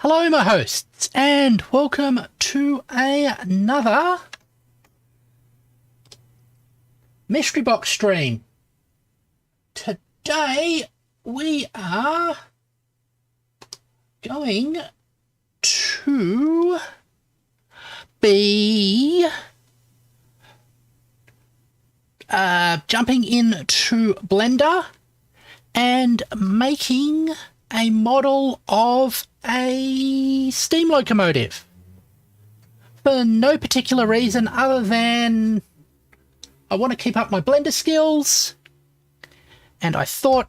Hello, my hosts, and welcome to another Mystery Box stream. Today we are going to be jumping into Blender and making a model of a steam locomotive for no particular reason other than I want to keep up my Blender skills, and I thought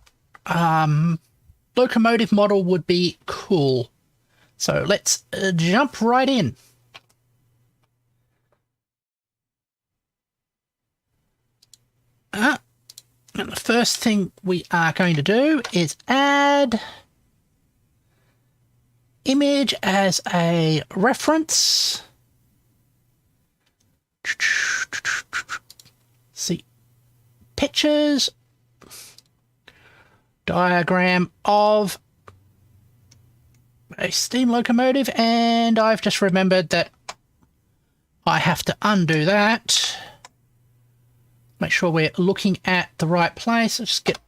locomotive model would be cool. So let's jump right in. And the first thing we are going to do is add image as a reference. See, pictures, diagram of a steam locomotive, and I've just remembered that I have to undo that. Make sure we're looking at the right place. Let's just get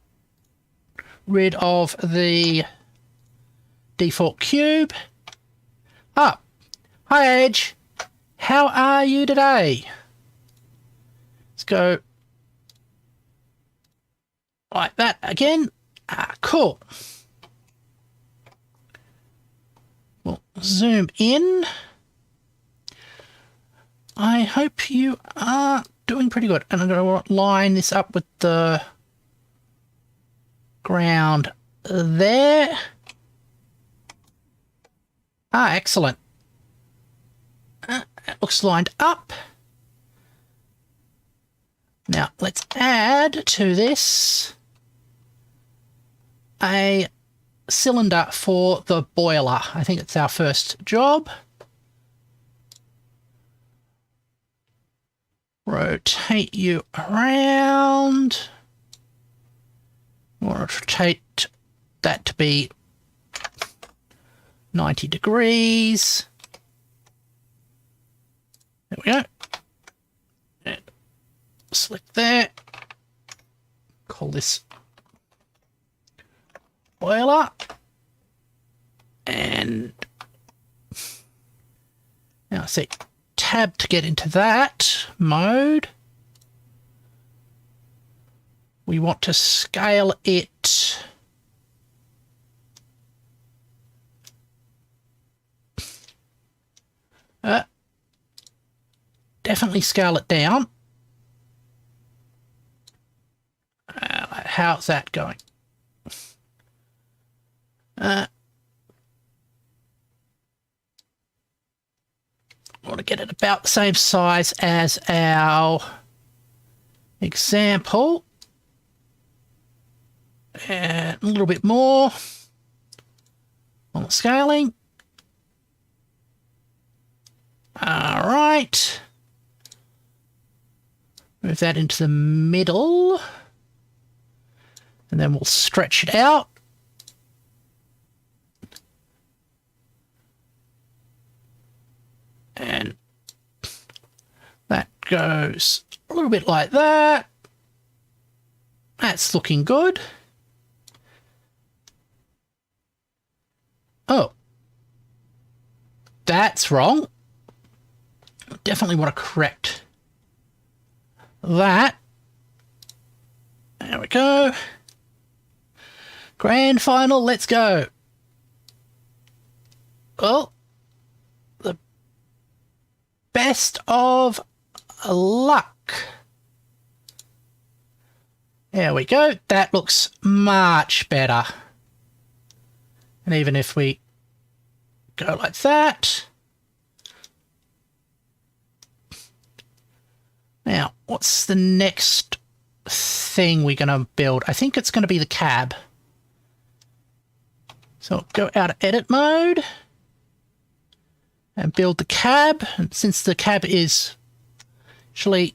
rid of the default cube. Ah, hi Edge. How are you today? Let's go like that again. Ah, cool. We'll zoom in. I hope you are doing pretty good. And I'm going to line this up with the ground there. Ah, excellent. It looks lined up. Now let's add to this a cylinder for the boiler. I think it's our first job. Rotate you around. We'll rotate that to be 90 degrees. There we go. And select there. Call this boiler. And now see, tab to get into that mode. We want to scale it definitely scale it down. How's that going? I want to get it about the same size as our example. And a little bit more on the scaling. All right. Move that into the middle. And then we'll stretch it out. And that goes a little bit like that. That's looking good. Oh, that's wrong. Definitely want to correct that. There we go. Grand final, let's go. Well, the best of luck. There we go. That looks much better. And even if we go like that. Now, what's the next thing we're going to build? I think it's going to be the cab. So go out of edit mode and build the cab. And since the cab is actually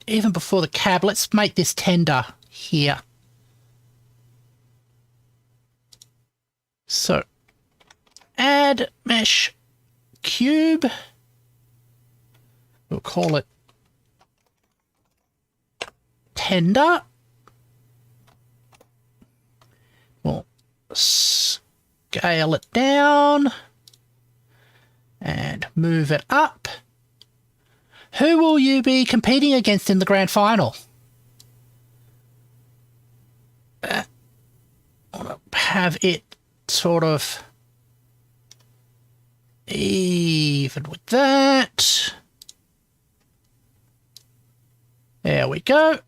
even before the cab, let's make this tender here. So add mesh cube. We'll call it tender. We'll scale it down and move it up. Who will you be competing against in the grand final? I want to have it sort of even with that. There we go.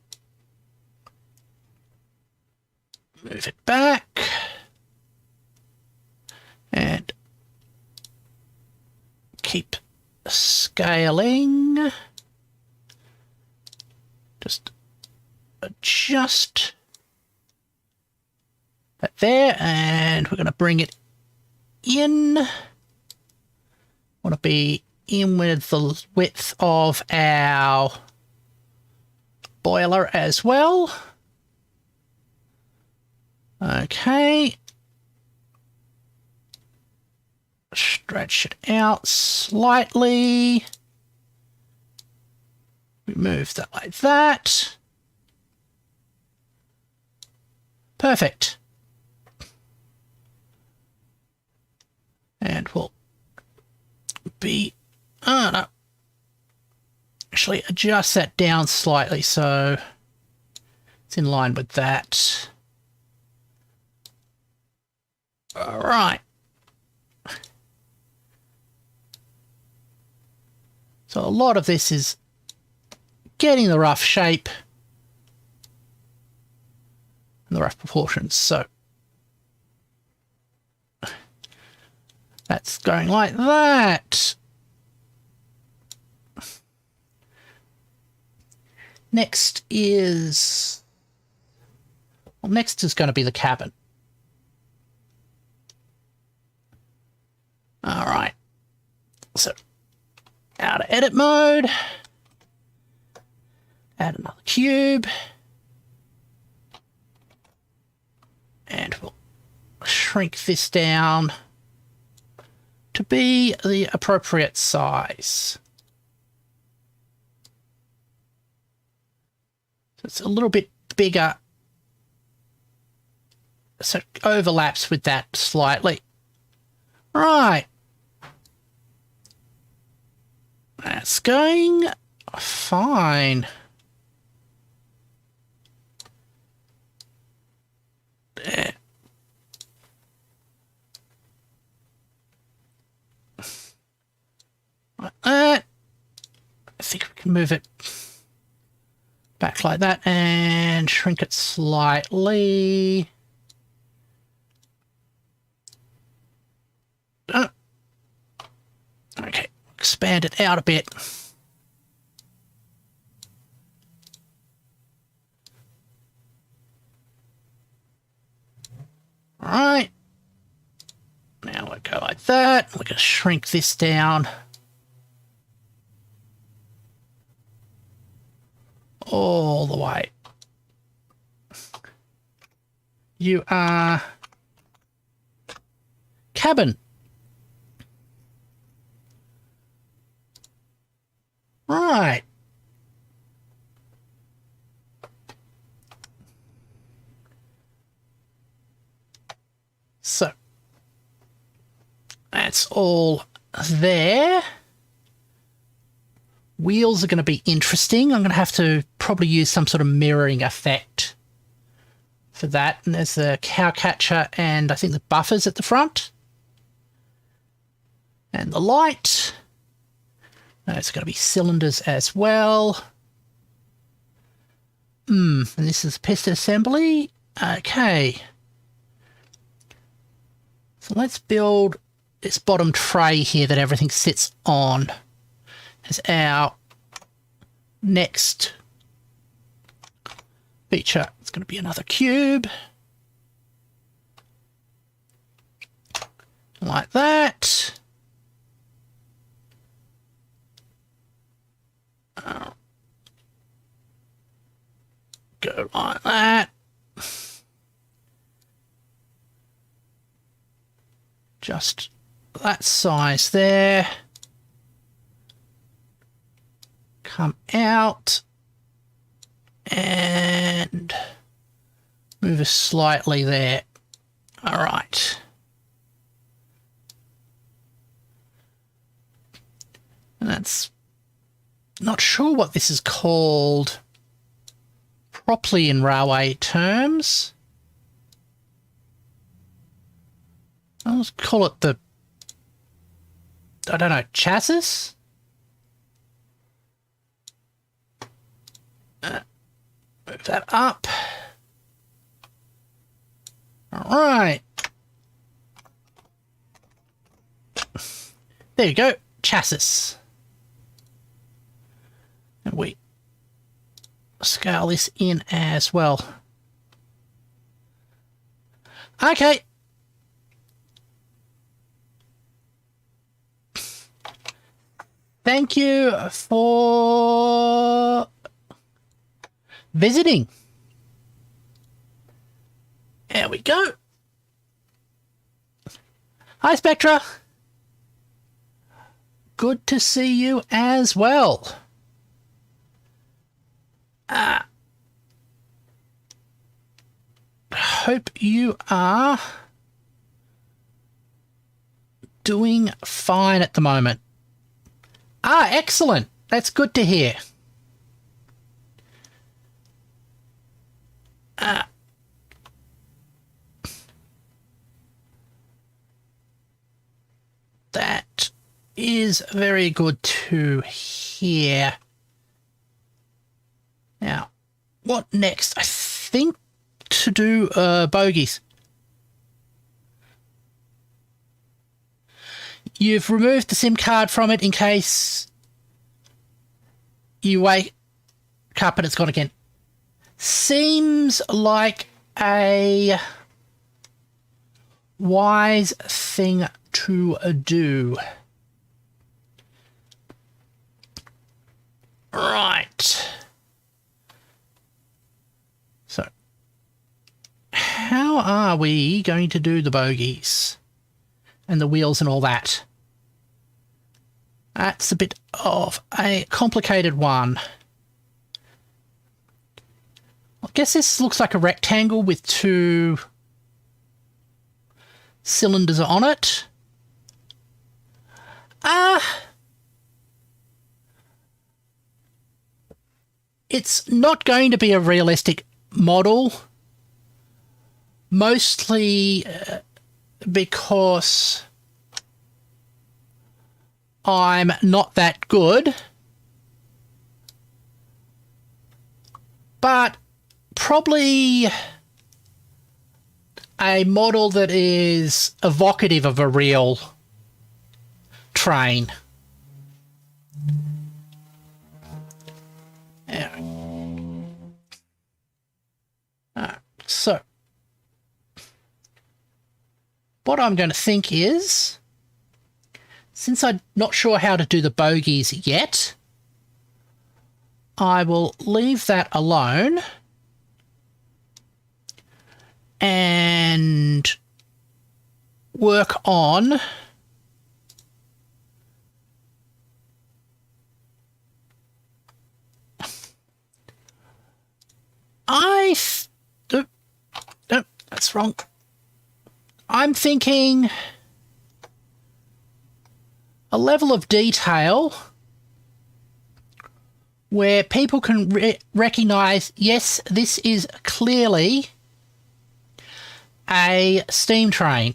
Move it back. And keep scaling. Just adjust that there, and we're going to bring it in. Want to be in with the width of our boiler as well. Okay. Stretch it out slightly. Remove that like that. Perfect. And we'll be, oh no, actually adjust that down slightly so it's in line with that. All right. So a lot of this is getting the rough shape and the rough proportions. So that's going like that. Next is, well, next is going to be the cabin. All right. So out of edit mode, add another cube, and we'll shrink this down to be the appropriate size. So it's a little bit bigger, so it overlaps with that slightly. Right. That's going fine. There. Like that. I think we can move it back like that and shrink it slightly. Okay, expand it out a bit. All right. Now we'll go like that. We're going to shrink this down all the way. You are cabin. Right. So that's all there. Wheels are going to be interesting. I'm going to have to probably use some sort of mirroring effect for that. And there's the cow catcher and I think the buffers at the front. And the light. There's going to be cylinders as well. And this is piston assembly. Okay. So let's build this bottom tray here that everything sits on as our next feature. It's going to be another cube. Like that. Go like that. Just that size there. Come out and move us slightly there. All right. And that's not sure what this is called properly in railway terms. I'll just call it the, I don't know, chassis? Move that up. All right. There you go, chassis. And we scale this in as well. Okay. Thank you for visiting. There we go. Hi, Spectra. Good to see you as well. Hope you are doing fine at the moment. Excellent. That's good to hear. That is very good to hear. Now, what next? I think to do bogies. You've removed the SIM card from it in case you wake up and it's gone again. Seems like a wise thing to do. Right. So, how are we going to do the bogies and the wheels and all that? That's a bit of a complicated one. I guess this looks like a rectangle with two cylinders on it. It's not going to be a realistic model, mostly because I'm not that good, but probably a model that is evocative of a real train. So, what I'm going to think is, since I'm not sure how to do the bogies yet, I will leave that alone and work on no, that's wrong. I'm thinking a level of detail where people can recognize, yes, this is clearly a steam train.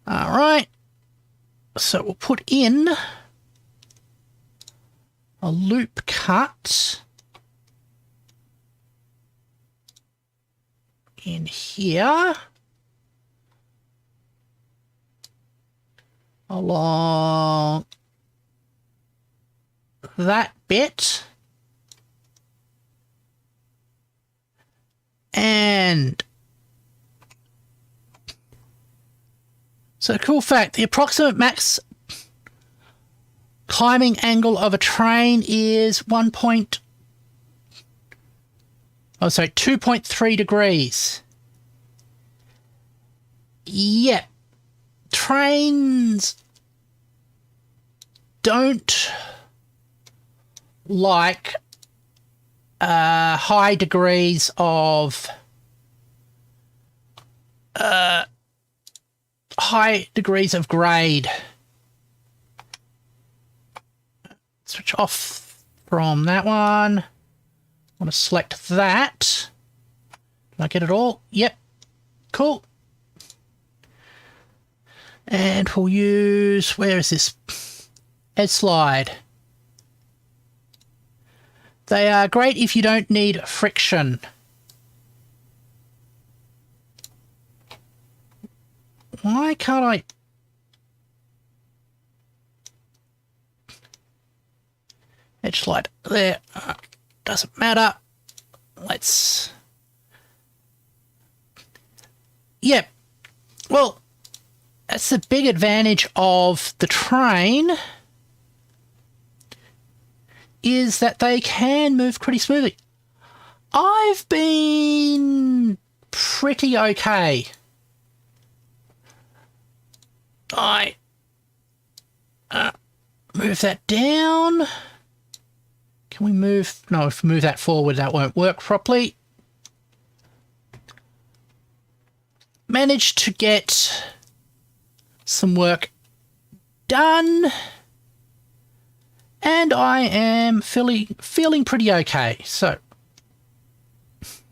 All right. So we'll put in a loop cut in here along that bit, and so cool fact, the approximate max climbing angle of a train is 2.3 degrees. Yeah. trains don't like high degrees of grade. Switch off from that one. I want to select that. Did I get it all? Yep. Cool. And we'll use, where is this? Edge slide. They are great if you don't need friction. Why can't I? Edge slide there. Doesn't matter. Let's... Yep. Well, that's the big advantage of the train, is that they can move pretty smoothly. I've been pretty okay. I move that down. Can we move? No, if we move that forward, that won't work properly. Managed to get some work done. And I am feeling pretty okay. So if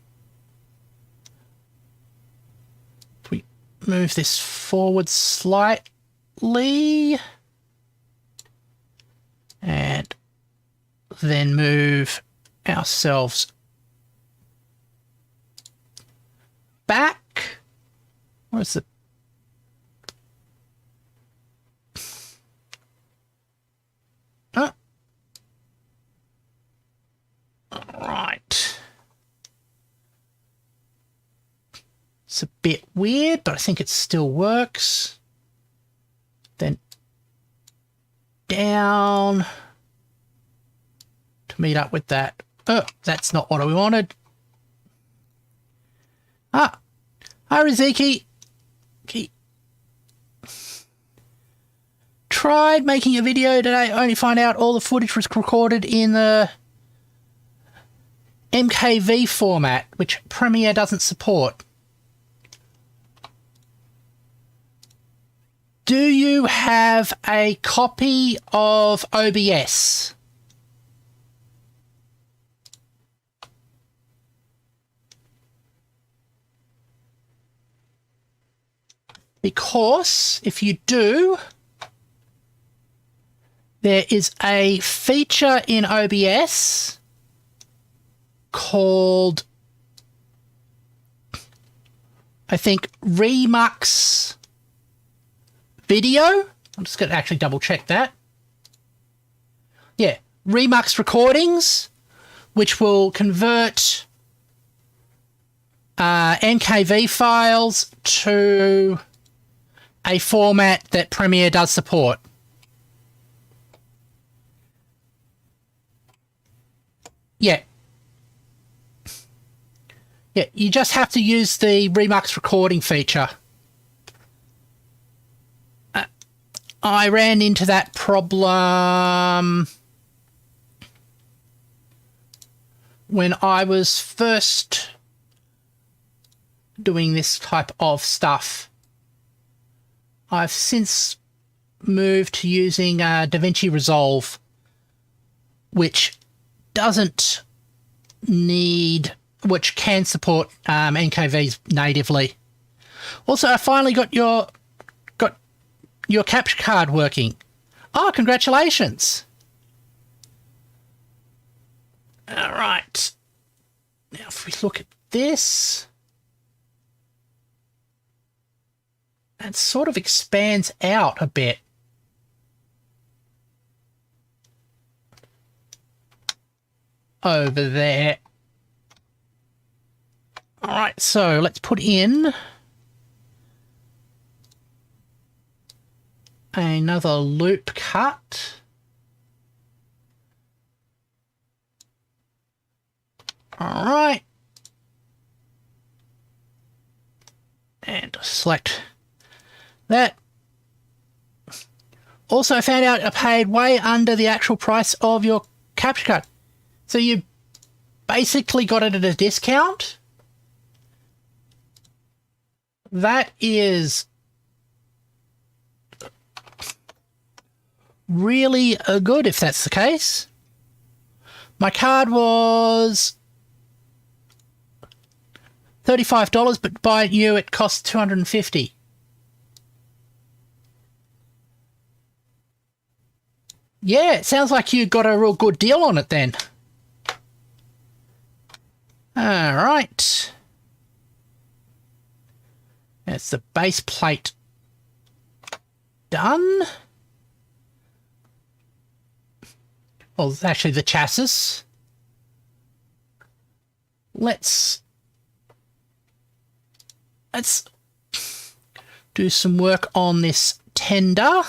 we move this forward slightly and then move ourselves back. Where's the... Right. It's a bit weird, but I think it still works. Then down to meet up with that. Oh, that's not what we wanted. Ah, hi Riziki. Tried making a video today, only find out all the footage was recorded in the MKV format, which Premiere doesn't support. Do you have a copy of OBS? Because if you do, there is a feature in OBS called, I think, Remux Video. I'm just going to actually double check that. Yeah, Remux Recordings, which will convert MKV files to a format that Premiere does support. Yeah. Yeah, you just have to use the Remux recording feature. I ran into that problem when I was first doing this type of stuff. I've since moved to using DaVinci Resolve, which doesn't need, which can support NKVs natively. Also, I finally got your capture card working. Oh, congratulations. All right. Now, if we look at this, it sort of expands out a bit. Over there. All right, so let's put in another loop cut. All right. And select that. Also found out I paid way under the actual price of your capture card. So you basically got it at a discount. That is really good if that's the case. My card was $35, but by you it cost $250. Yeah, it sounds like you got a real good deal on it then. All right. That's the base plate done. Well, it's actually the chassis. Let's do some work on this tender.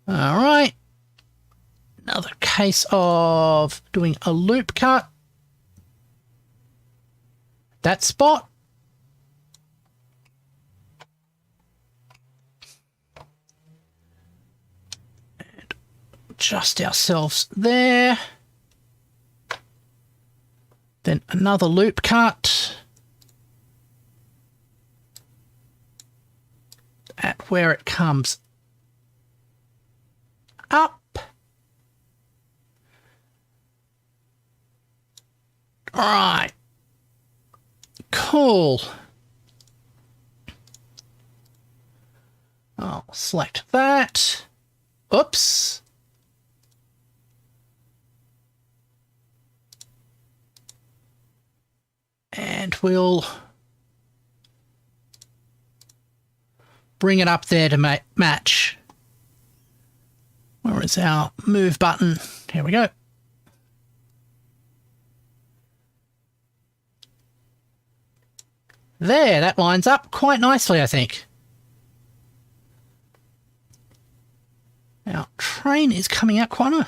All right. Another case of doing a loop cut. That spot. And adjust ourselves there. Then another loop cut. At where it comes up. All right. Cool. I'll select that. Oops. And we'll bring it up there to match. Where is our move button? Here we go. There, that lines up quite nicely, I think. Our train is coming out corner.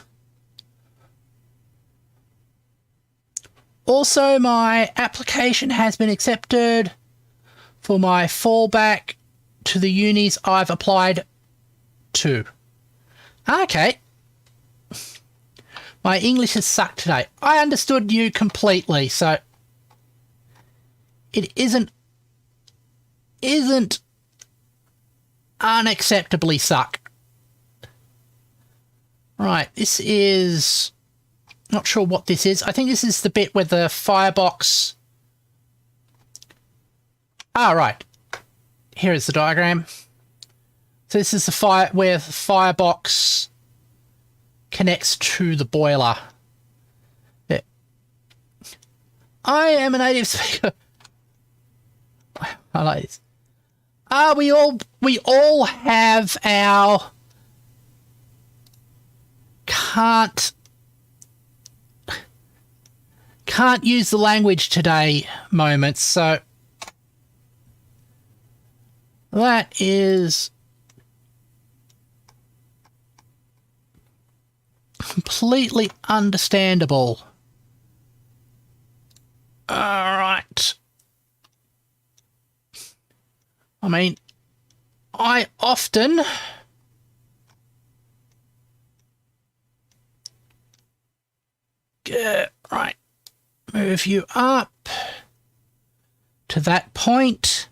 Also, my application has been accepted for my fallback to the unis I've applied to. Okay. My English has sucked today. I understood you completely, so it isn't unacceptably suck. Right, this is not sure what this is. I think this is the bit where the firebox. Ah, right. Here is the diagram. So this is the where the firebox connects to the boiler. Yeah. I am a native speaker. I like this. We all have our can't use the language today moments, so that is completely understandable. All right. I mean, I often right, move you up to that point.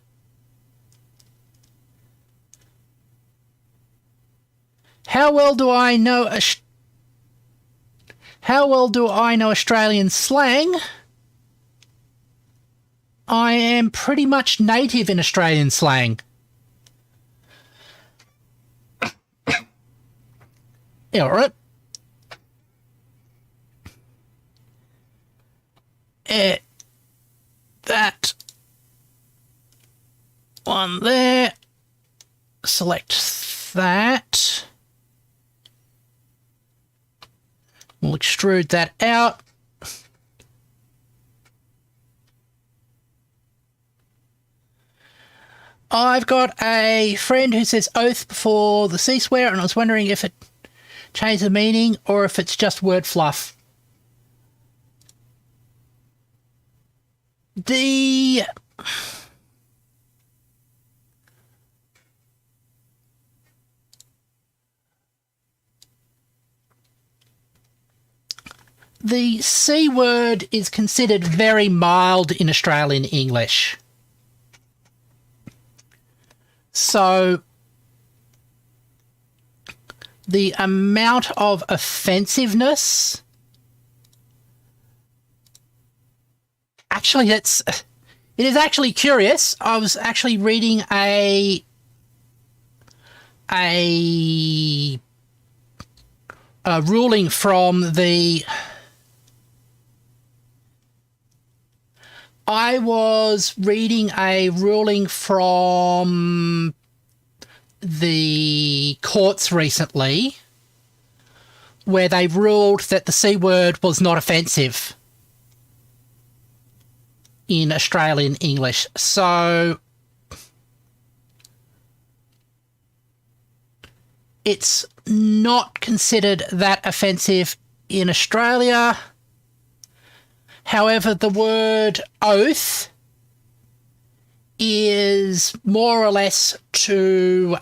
How well do I know Australian slang? I am pretty much native in Australian slang. Yeah, all right. That one there. Select that. We'll extrude that out. I've got a friend who says oath before the C swear, and I was wondering if it changed the meaning or if it's just word fluff. the C word is considered very mild in Australian English. So the amount of offensiveness, actually it is actually curious. I was actually reading a ruling from the... I was reading a ruling from the courts recently where they ruled that the C word was not offensive in Australian English. So it's not considered that offensive in Australia. However, the word oath is more or less to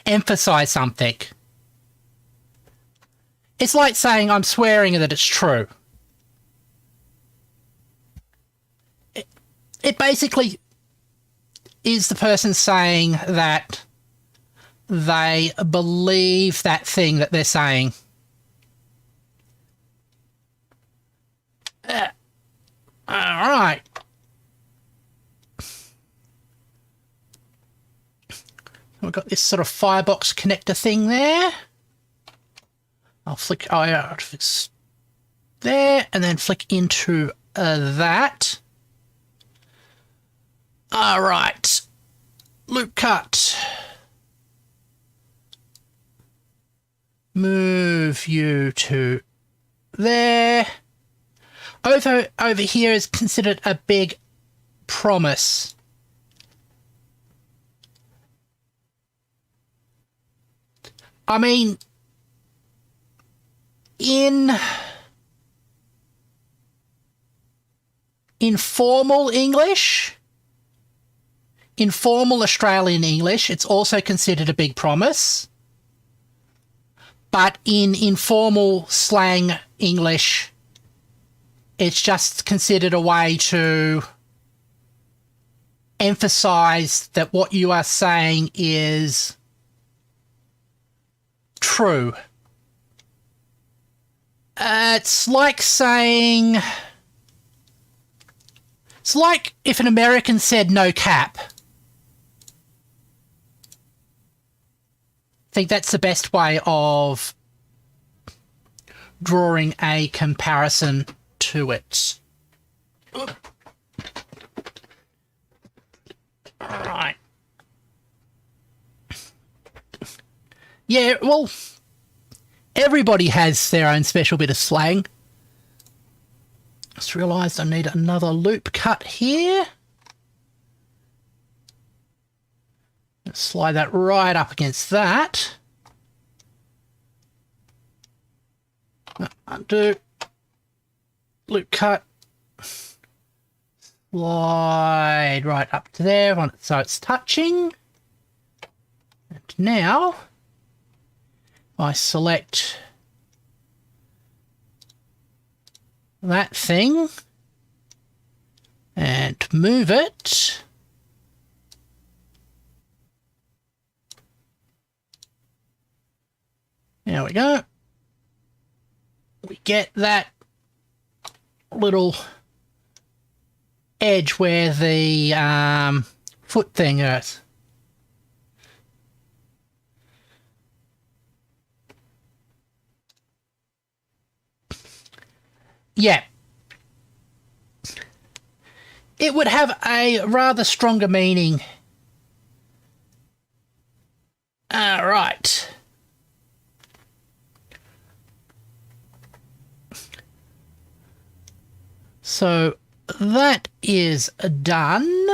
emphasise something. It's like saying I'm swearing that it's true. It basically is the person saying that they believe that thing that they're saying. All right. We've got this sort of firebox connector thing there. I'll flick it's there and then flick into that. All right. Loop cut. Move you to there. Over here is considered a big promise. I mean, in informal English, informal Australian English, it's also considered a big promise. But in informal slang English, it's just considered a way to emphasise that what you are saying is true. It's like saying... It's like if an American said no cap. I think that's the best way of drawing a comparison to it. Alright. Yeah, well, everybody has their own special bit of slang. Just realised I need another loop cut here. Let's slide that right up against that. Undo. Loop cut. Slide right up to there so it's touching. And now I select that thing and move it. There we go. We get that little edge where the foot thing is. Yeah. It would have a rather stronger meaning. All right. So that is done.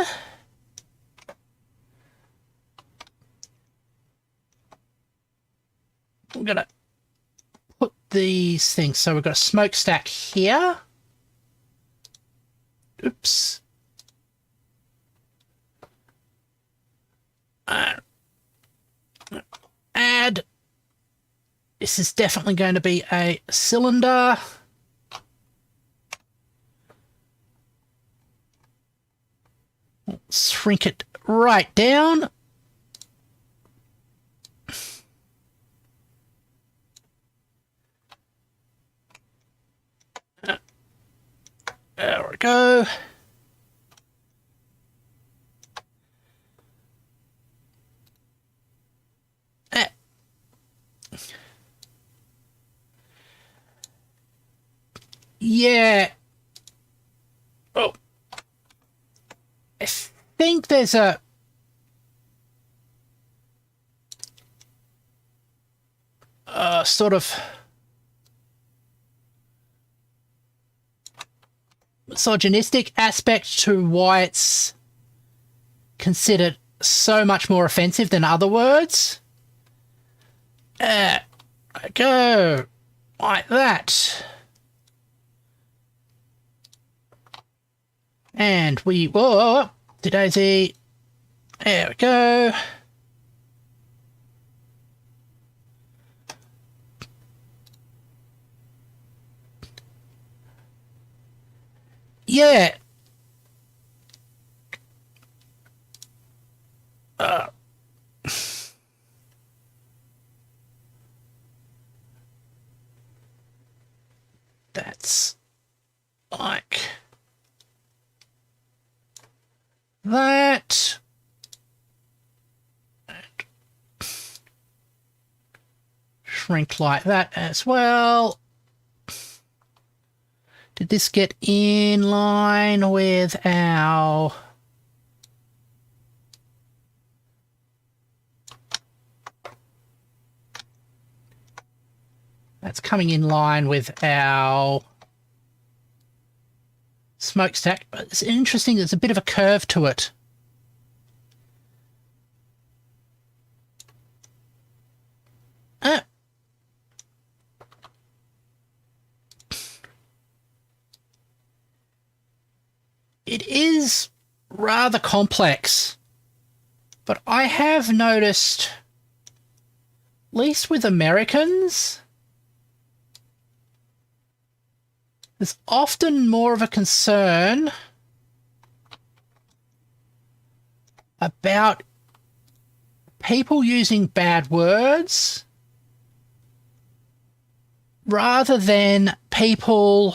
We're going to put these things. So we've got a smokestack here. Oops. Add. This is definitely going to be a cylinder. Shrink it right down. There we go. Yeah. Oh. I think there's a sort of misogynistic aspect to why it's considered so much more offensive than other words. I go like that. And we, whoa, daisy. There we go. Yeah. That's like that. And shrink like that as well. Did this get in line with our... That's coming in line with our smokestack. It's interesting, there's a bit of a curve to it. It is rather complex, but I have noticed, at least with Americans, there's often more of a concern about people using bad words rather than people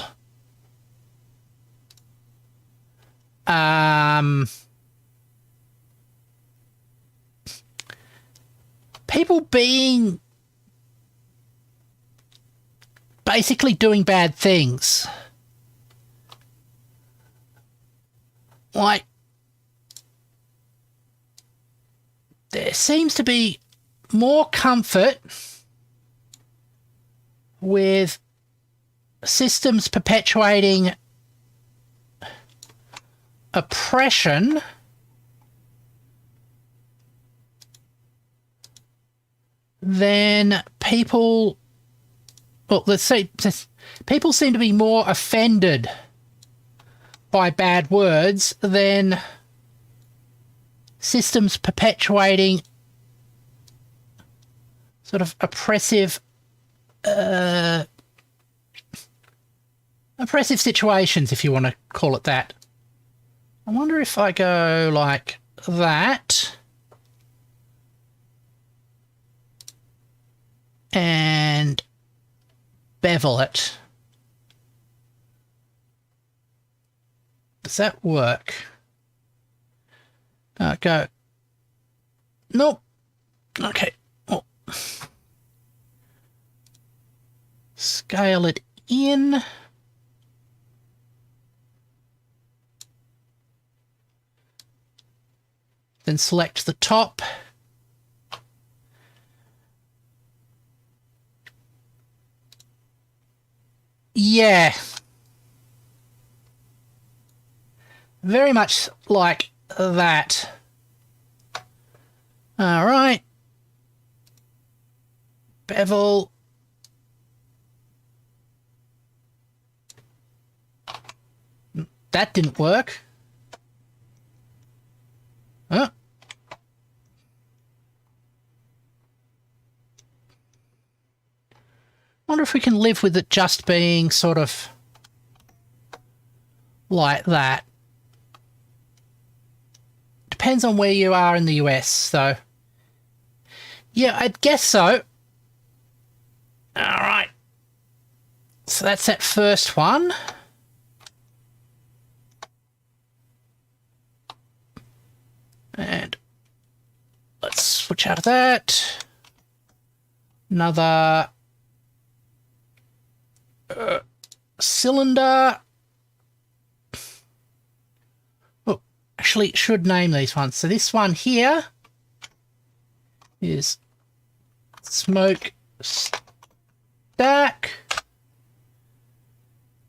people being basically doing bad things. Like, there seems to be more comfort with systems perpetuating oppression than people, well, let's say people seem to be more offended by bad words than systems perpetuating sort of oppressive situations, if you want to call it that. I wonder if I go like that and bevel it. Does that work? Go. Nope. Okay. Oh. Scale it in. Then select the top. Yeah. Very much like that. All right. Bevel. That didn't work. Huh? Wonder if we can live with it just being sort of like that. depends on where you are in the US, so... Yeah, I'd guess so. Alright. So that's that first one. And let's switch out of that. Another cylinder. Oh, actually, it should name these ones. So this one here is smoke stack.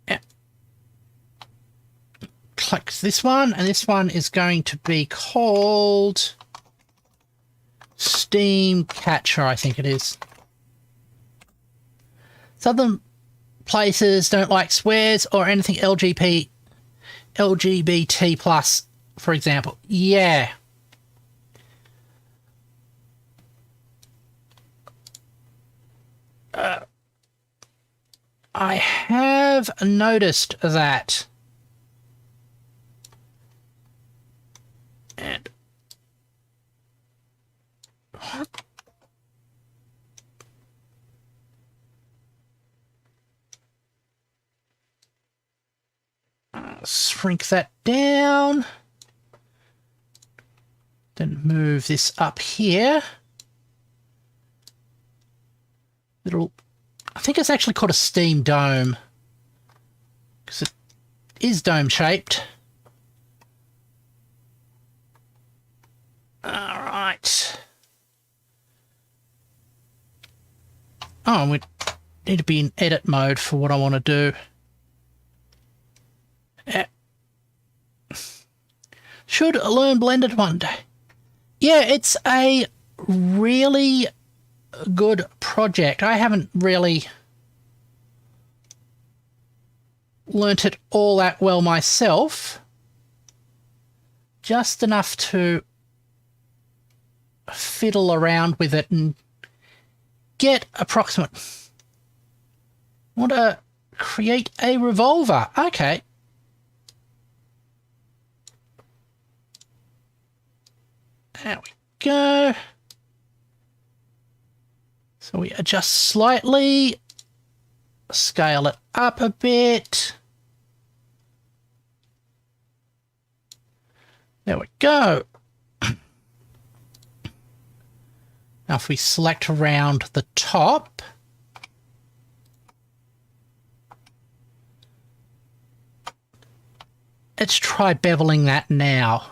Yeah. Click this one, and this one is going to be called Steam Catcher, I think it is. Southern places don't like swears or anything LGBT plus, for example. Yeah. I have noticed that. And shrink that down. Then move this up here. I think it's actually called a steam dome, because it is dome shaped. All right. Oh, we need to be in edit mode for what I want to do. Should learn blended one day. Yeah, it's a really good project. I haven't really learnt it all that well myself. Just enough to fiddle around with it and get approximate. Want to create a revolver. Okay. There we go. So we adjust slightly, scale it up a bit. There we go. Now if we select around the top, let's try beveling that now.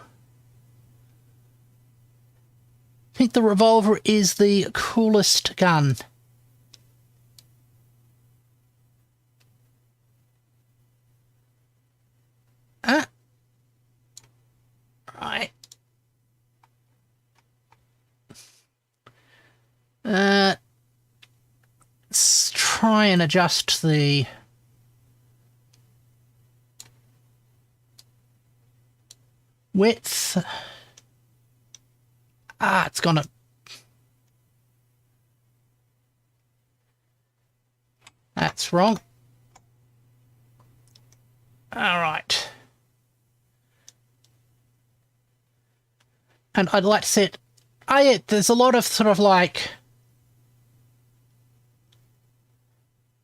I think the revolver is the coolest gun. Right. Let's try and adjust the width. It's gonna... That's wrong. All right. And I'd like to set... yeah, there's a lot of sort of like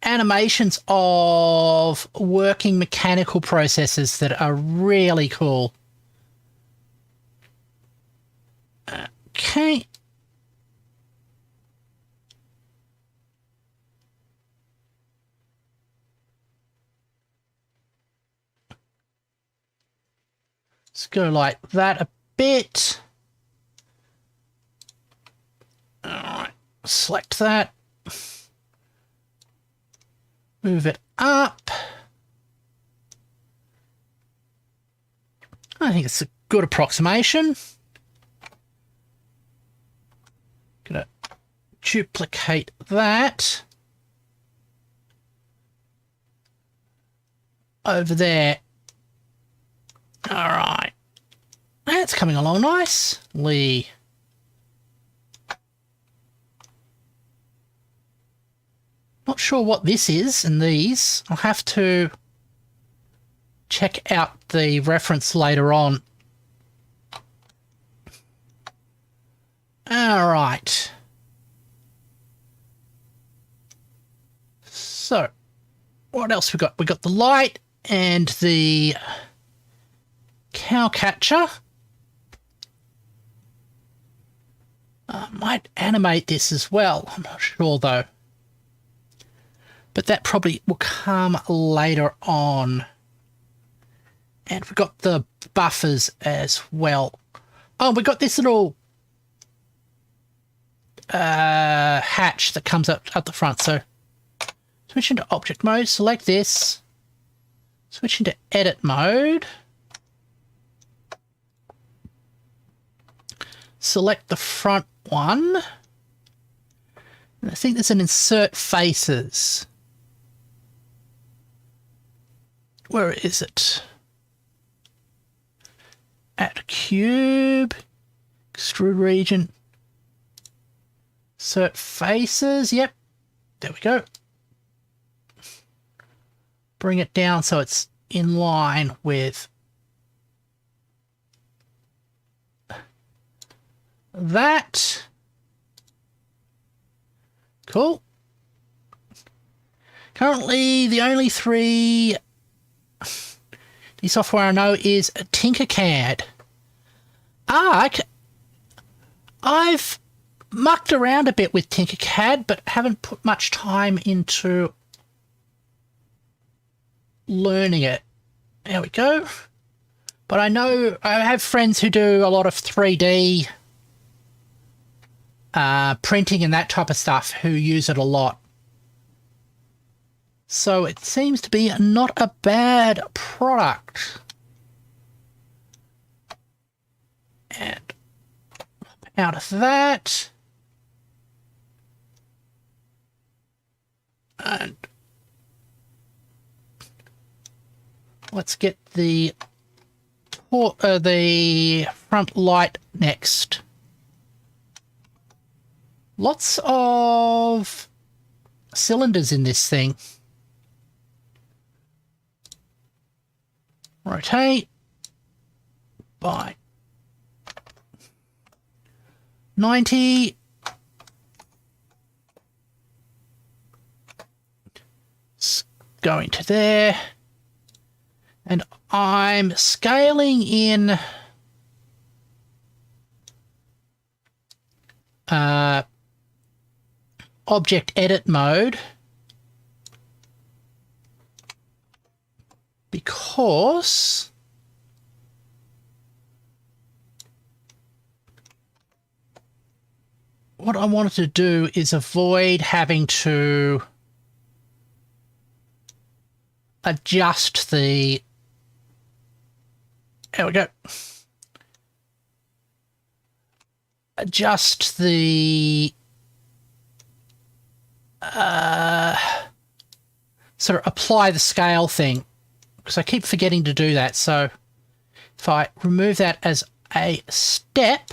animations of working mechanical processes that are really cool. Okay. Let's go like that a bit. All right, select that. Move it up. I think it's a good approximation. Gonna duplicate that over there. All right, that's coming along nicely. Not sure what this is in these. I'll have to check out the reference later on. All right. So, what else we got? We got the light and the cow catcher. I might animate this as well. I'm not sure though. But that probably will come later on. And we've got the buffers as well. Oh, we got this little hatch that comes up at the front. So switch into object mode, select this, switch into edit mode, select the front one. And I think there's an insert faces. Where is it? Add cube, extrude region, insert faces. Yep, there we go. Bring it down so it's in line with that. Cool. Currently, the only three the software I know is Tinkercad. I've mucked around a bit with Tinkercad, but haven't put much time into learning it. There we go. But I know I have friends who do a lot of 3D printing and that type of stuff who use it a lot. So it seems to be not a bad product. And out of that. And let's get the front light next. Lots of cylinders in this thing. Rotate by 90. Going to there. And I'm scaling in object edit mode because what I wanted to do is avoid having to adjust the, there we go, adjust the sort of apply the scale thing, because I keep forgetting to do that. So if I remove that as a step,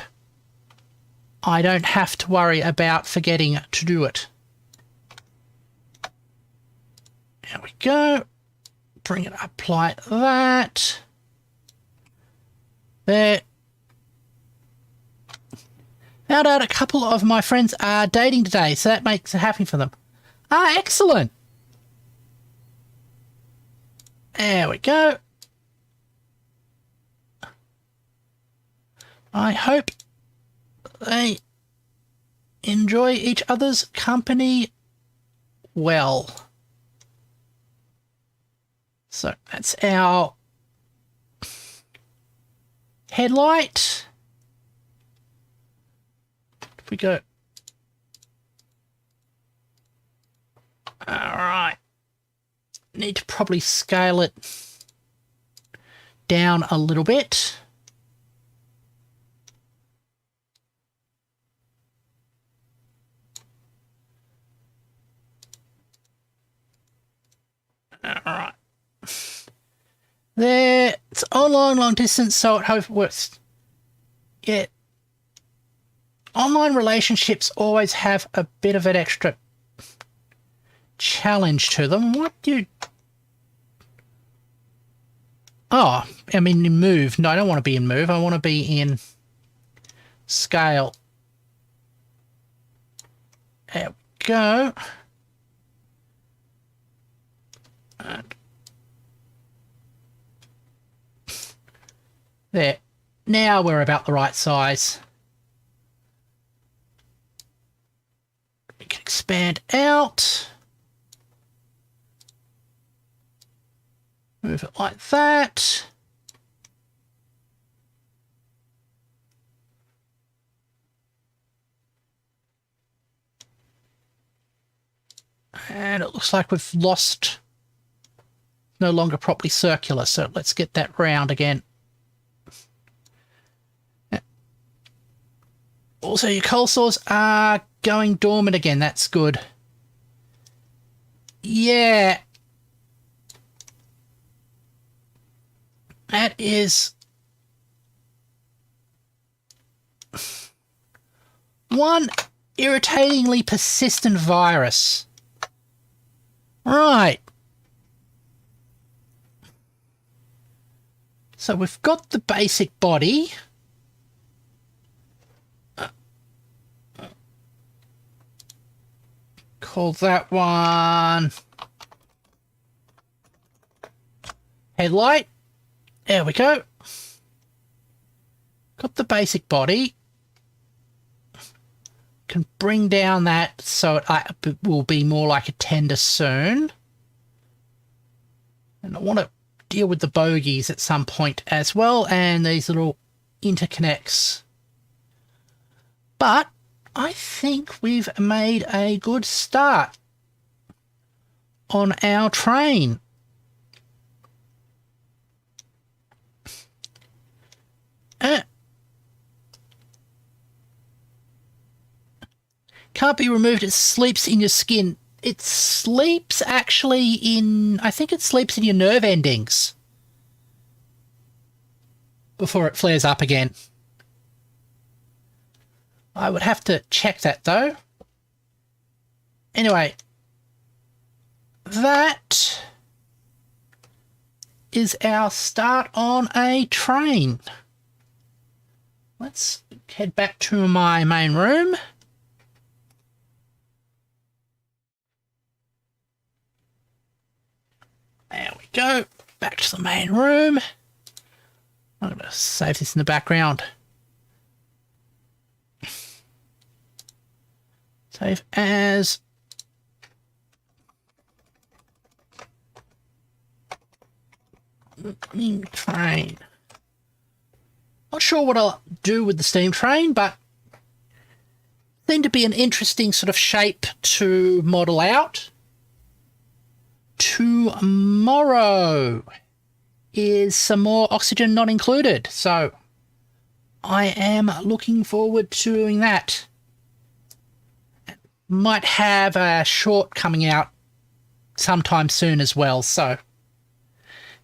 I don't have to worry about forgetting to do it. There we go. Bring it up like that. There. Found out a couple of my friends are dating today, so that makes it happy for them. Ah, excellent. There we go. I hope they enjoy each other's company well. So that's our headlight. If we go, all right, need to probably scale it down a little bit. All right. There, it's online long distance, so it hope it works. Yeah. Online relationships always have a bit of an extra challenge to them. What do you... Oh, I mean in move. No, I don't want to be in move. I want to be in scale. There we go. And there. Now we're about the right size. We can expand out. Move it like that. And it looks like we've lost, no longer properly circular, so let's get that round again. Also, your coal saws are going dormant again. That's good. Yeah. That is one irritatingly persistent virus. Right. So we've got the basic body. Call that one headlight. There we go. Got the basic body. Can bring down that so it will be more like a tender soon. And I want to deal with the bogies at some point as well, and these little interconnects. But I think we've made a good start on our train. Can't be removed. It sleeps in your skin. It sleeps actually in, I think it sleeps in your nerve endings before it flares up again. I would have to check that though. Anyway, that is our start on a train. Let's head back to my main room. There we go. Back to the main room. I'm going to save this in the background. Save as. Train. Not sure what I'll do with the steam train, but seemed to be an interesting sort of shape to model out. Tomorrow is some more oxygen not included, so I am looking forward to doing that. Might have a short coming out sometime soon as well, so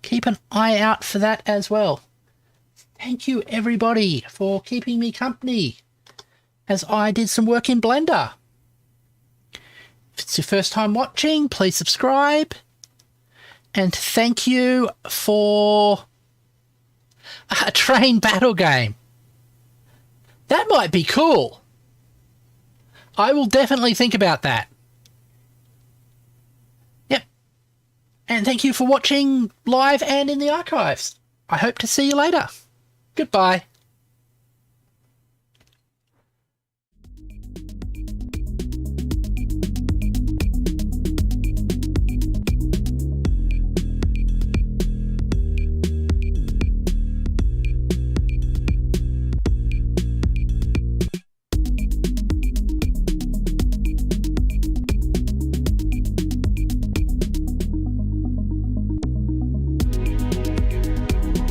keep an eye out for that as well. Thank you everybody for keeping me company as I did some work in Blender. If it's your first time watching, please subscribe. And thank you for a train battle game. That might be cool. I will definitely think about that. Yep. And thank you for watching live and in the archives. I hope to see you later. Goodbye.